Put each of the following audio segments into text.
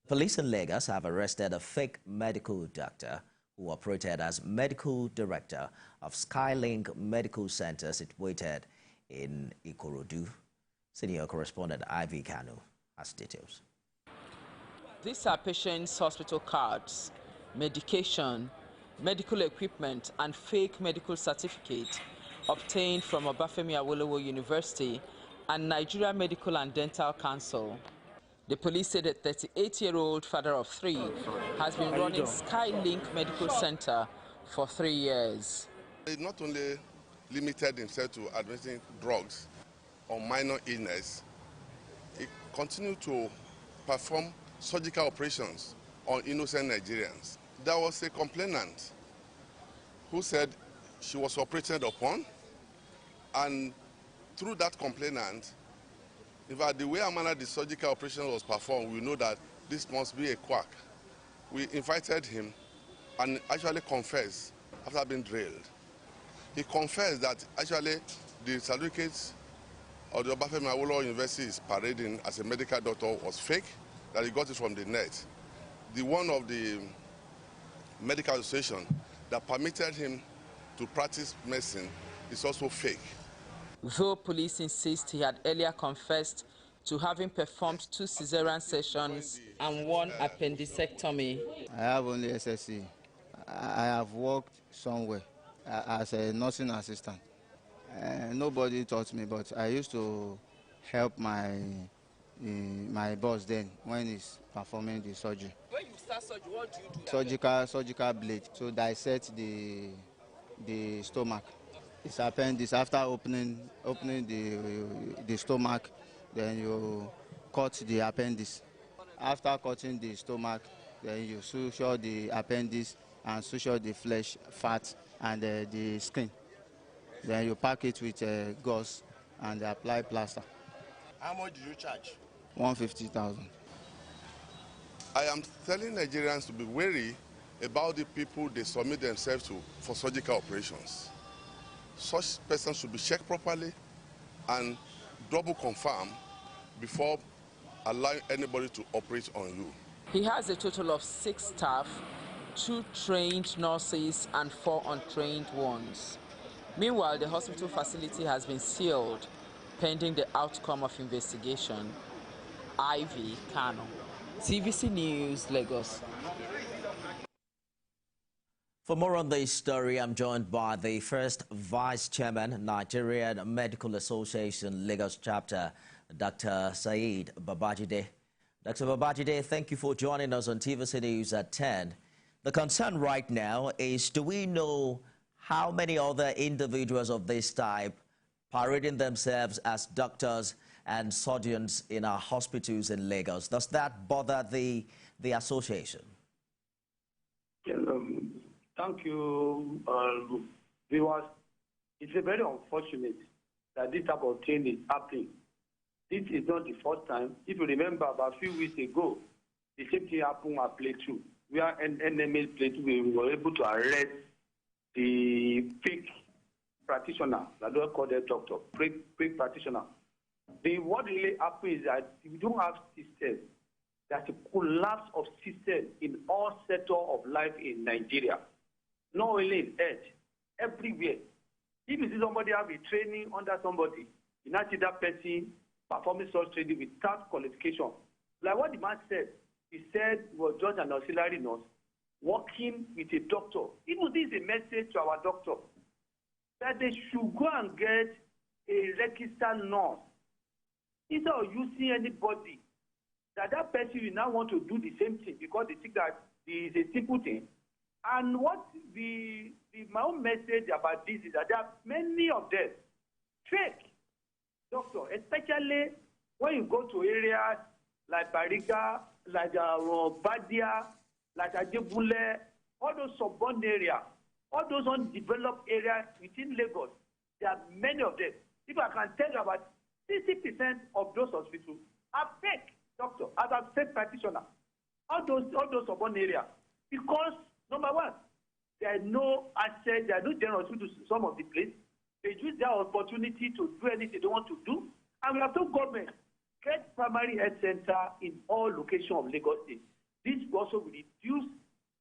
Police in Lagos have arrested a fake medical doctor who operated as medical director of Skylink Medical Center situated in Ikorodu. Senior correspondent Ivy Kanu has details. These are patients' hospital cards, medication, medical equipment, and fake medical certificate obtained from Obafemi Awolowo University and Nigerian Medical and Dental Council. The police said a 38-year-old father of 3 has been running Skylink Medical Center for 3 years. He not only limited himself to administering drugs on minor illness, he continued to perform surgical operations on innocent Nigerians. There was a complainant who said she was operated upon, and through that complainant, in fact, the way and manner the surgical operation was performed, we know that this must be a quack. We invited him and actually confessed after being drilled. He confessed that actually the certificates of the Obafemi Awolowo University is parading as a medical doctor was fake, that he got it from the net. The one of the Medical Association that permitted him to practice medicine is also fake. Though police insist he had earlier confessed to having performed 2 cesarean sessions and 1 appendectomy. I have only SSC. I have worked somewhere as a nursing assistant. Nobody taught me, but I used to help my boss then when he's performing the surgery. When you start surgery, what do you do? Surgical blade to dissect the stomach. It's appendix. After opening the stomach, then you cut the appendix. After cutting the stomach, then you suture the appendix and suture the flesh, fat, and the skin. Then you pack it with gauze and apply plaster. How much do you charge? 150,000. I am telling Nigerians to be wary about the people they submit themselves to for surgical operations. Such persons should be checked properly and double confirm before allowing anybody to operate on you. He has a total of 6 staff, 2 trained nurses and 4 untrained ones. Meanwhile, the hospital facility has been sealed pending the outcome of investigation. Ivy Kanu, TVC News, Lagos. For more on this story, I'm joined by the first Vice Chairman, Nigerian Medical Association, Lagos Chapter, Dr. Saidi Babajide. Dr. Babajide, thank you for joining us on TVC News at 10. The concern right now is, do we know how many other individuals of this type parading themselves as doctors and surgeons in our hospitals in Lagos? Does that bother the association? Thank you, viewers. It's very unfortunate that this type of thing is happening. This is not the first time. If you remember, about a few weeks ago, the same thing happened at Plateau, where NMA Plateau, we were able to arrest the fake practitioner, I don't call them doctor, fake practitioner. What really happens is that if you don't have system, there's a collapse of system in all sectors of life in Nigeria. Not only in health, everywhere. If you see somebody have a training under somebody, you not see that person performing such training without qualification. Like what the man said, he said he was just an auxiliary nurse working with a doctor. Even this is a message to our doctor that they should go and get a registered nurse. Instead of using anybody, that person will now want to do the same thing because they think that it is a simple thing. And what my own message about this is that there are many of them fake doctors, especially when you go to areas like Bariga, like Badia, like Ajebule, all those suburban areas, all those undeveloped areas within Lagos. There are many of them. If I can tell you about 60% of those hospitals are fake doctors, are fake practitioners. All those suburban areas, because number one, there is no access, there is no general to some of the places. They use their opportunity to do anything they want to do. And we have told government get primary health center in all locations of Lagos State. This also will reduce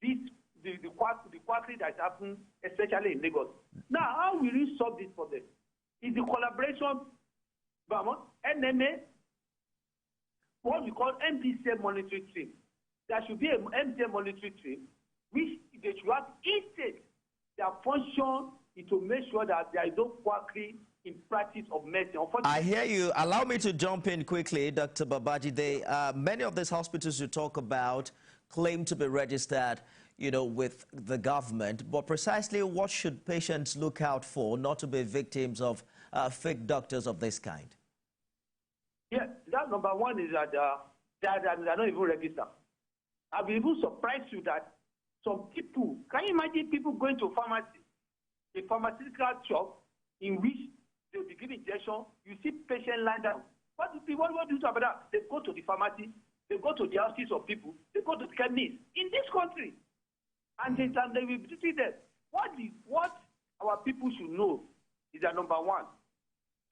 the quackery that happens, especially in Lagos. Now, how will we solve this problem? Is the collaboration by NMA, what we call MDCM monitoring team. There should be an MDCM monitoring team, which they should have instead their function is to make sure that there is no quackery in practice of medicine. I hear you. Allow me to jump in quickly, Dr. Babajide. Many of these hospitals you talk about claim to be registered, with the government. But precisely what should patients look out for not to be victims of fake doctors of this kind? Yeah, that number one is that they are not even registered. I'll be even surprised you that some people, can you imagine people going to pharmacy, a pharmaceutical shop in which they'll be giving injection, you see patient lying down. What do you do about that? They go to the pharmacy, they go to the houses of people, they go to the chemists in this country, and they will be treated. What our people should know is that number one,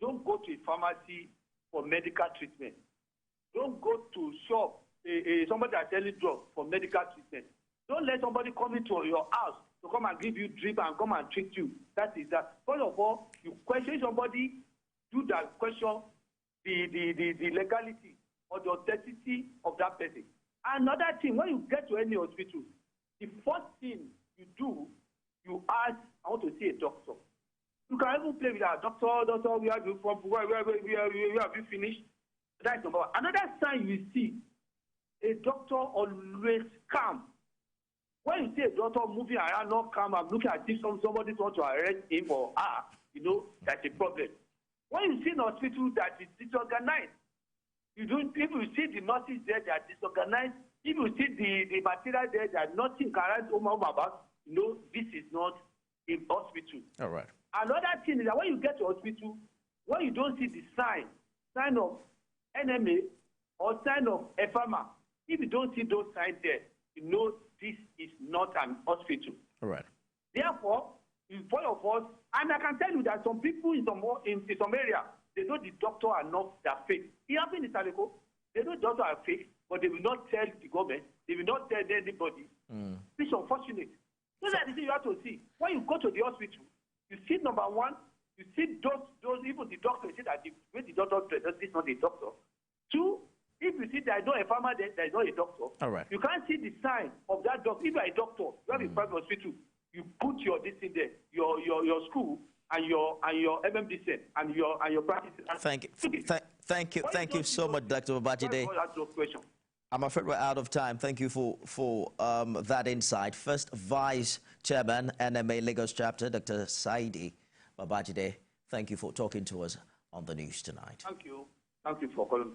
don't go to a pharmacy for medical treatment. Don't go to shop, somebody that's selling drugs for medical treatment. Don't let somebody come into your house to come and give you drip and come and treat you. That is that. First of all, you question somebody, do that question the legality or the authenticity of that person. Another thing, when you get to any hospital, the first thing you do, you ask, I want to see a doctor. You can even play with that doctor, where have you from? Where have you finished? That's number one. Another sign you see, a doctor always calm. When you see a doctor moving around, not calm, I'm looking at if somebody wants to arrest him or her, that's a problem. When you see an hospital that is disorganized, if you see the nurses there that are disorganized, if you see the material there that nothing can write about, this is not a hospital. All right. Another thing is that when you get to hospital, when you don't see the sign of NMA or sign of FMA, if you don't see those signs there, this is not an hospital. All right. Therefore, in front of us, and I can tell you that some people in some area, they know the doctor are not that fake. It happened in Saleko. They know the doctor are fake, but they will not tell the government. They will not tell anybody. It's unfortunate. So that's the thing you have to see. When you go to the hospital, you see number one, you see those even the doctor, you see that the way the doctor is not a doctor. Two, if you see there is no a farmer, there is not a doctor. All right. You can't see the sign of that doctor. If you are a doctor, you have a private hospital, you put your this in there, your school and your MMDC and your practice. Thank you so much, Dr. Babajide. I'm afraid we're out of time. Thank you for that insight. First Vice Chairman, NMA Lagos Chapter, Dr. Saidi Babajide. Thank you for talking to us on the news tonight. Thank you. Thank you for calling.